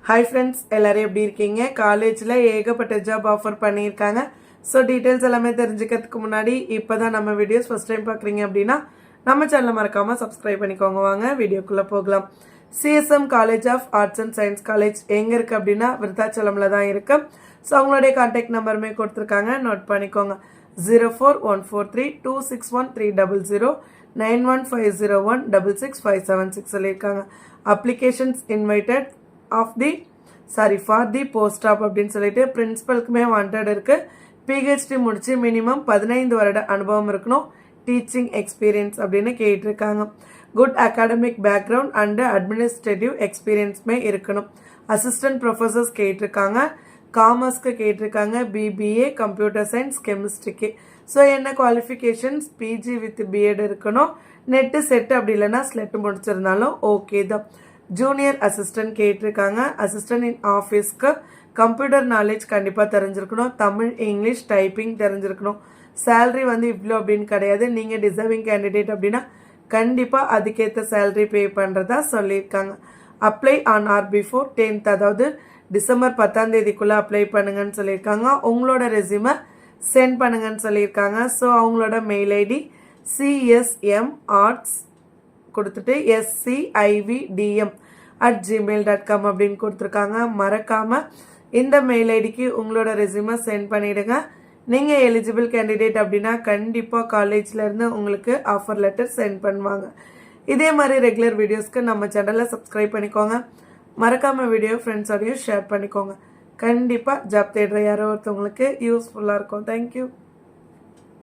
Hi friends, எல்லாரும் எப்படி இருக்கீங்க? காலேஜ்ல ஏகப்பட்ட ஜாப் ஆஃபர் பண்ணியிருக்காங்க. ஸோ டீட்டெயில்ஸ் எல்லாமே தெரிஞ்சுக்கிறதுக்கு முன்னாடி இப்போதான் நம்ம வீடியோஸ் ஃபர்ஸ்ட் டைம் பார்க்குறீங்க அப்படின்னா நம்ம சேனலை மறக்காமல் சப்ஸ்கிரைப் பண்ணிக்கோங்க. வாங்க வீடியோக்குள்ளே போகலாம். CSM college of arts and science college எங்கே இருக்குது அப்படின்னா விருத்தாச்சலமில் தான் இருக்குது. ஸோ அவங்களுடைய கான்டாக்ட் நம்பருமே கொடுத்துருக்காங்க, நோட் பண்ணிக்கோங்க. 0414326130 9150166576 சொல்லியிருக்காங்க. Applications invited for the post staff அப்படின்னு சொல்லிட்டு பிரின்சிபலுக்குமே வாண்டட் இருக்கு. பிஹெச்டி முடிச்சு மினிமம் 15 வருட அனுபவம் இருக்கணும், டீச்சிங் எக்ஸ்பீரியன்ஸ் அப்படின்னு கேட்டிருக்காங்க. Good academic background and administrative எக்ஸ்பீரியன்ஸ்மே இருக்கணும். அசிஸ்டன்ட் ப்ரொஃபஸர்ஸ் கேட்டிருக்காங்க. காமர்ஸ்க்கு கேட்டிருக்காங்க. பிபிஏ கம்ப்யூட்டர் சயின்ஸ் கெமிஸ்ட்ரிக்கு. ஸோ என்ன குவாலிஃபிகேஷன்ஸ்? பிஜி வித் பிஎட் இருக்கணும். நெட்டு செட்டு அப்படி இல்லைன்னா ஸ்லெட் முடிச்சிருந்தாலும் ஓகே தான். ஜூனியர் அசிஸ்டன்ட் கேட்டிருக்காங்க. அசிஸ்டன்ட் இன் ஆஃபீஸ்க்கு கம்ப்யூட்டர் நாலேஜ் கண்டிப்பாக தெரிஞ்சிருக்கணும். தமிழ் இங்கிலீஷ் டைப்பிங் தெரிஞ்சிருக்கணும். சேலரி இவ்வளோ அப்படின்னு கிடையாது. நீங்கள் டிசர்விங் கேண்டிடேட் அப்படின்னா கண்டிப்பாக அதுக்கேற்ற சேலரி பே பண்ணுறதா சொல்லியிருக்காங்க. Apply on or before 10th, அதாவது டிசம்பர் 10ஆம் தேதிக்குள்ளே அப்ளை பண்ணுங்கன்னு சொல்லியிருக்காங்க. உங்களோட ரெஸ்யூமை சென்ட் பண்ணுங்கன்னு சொல்லியிருக்காங்க. ஸோ அவங்களோட மெயில் ஐடி csmarts கொடுத்துட்டு scivdm@gmail.com அப்படின்னு கொடுத்துருக்காங்க. மறக்காம இந்த மெயில் ஐடிக்கு உங்களோட ரெஸ்யூமை சென்ட் பண்ணிடுங்க. நீங்கள் எலிஜிபிள் கேண்டிடேட் அப்படின்னா கண்டிப்பாக காலேஜ்லேருந்து உங்களுக்கு ஆஃபர் லெட்டர் சென்ட் பண்ணுவாங்க. இதே மாதிரி ரெகுலர் வீடியோஸ்க்கு நம்ம சேனலை சப்ஸ்கிரைப் பண்ணிக்கோங்க. மறக்காம வீடியோ ஃப்ரெண்ட்ஸோடையும் ஷேர் பண்ணிக்கோங்க. கண்டிப்பாக ஜாப் தேடுற யாரோ ஒருத்தவங்களுக்கு யூஸ்ஃபுல்லாக இருக்கும். தேங்க்யூ.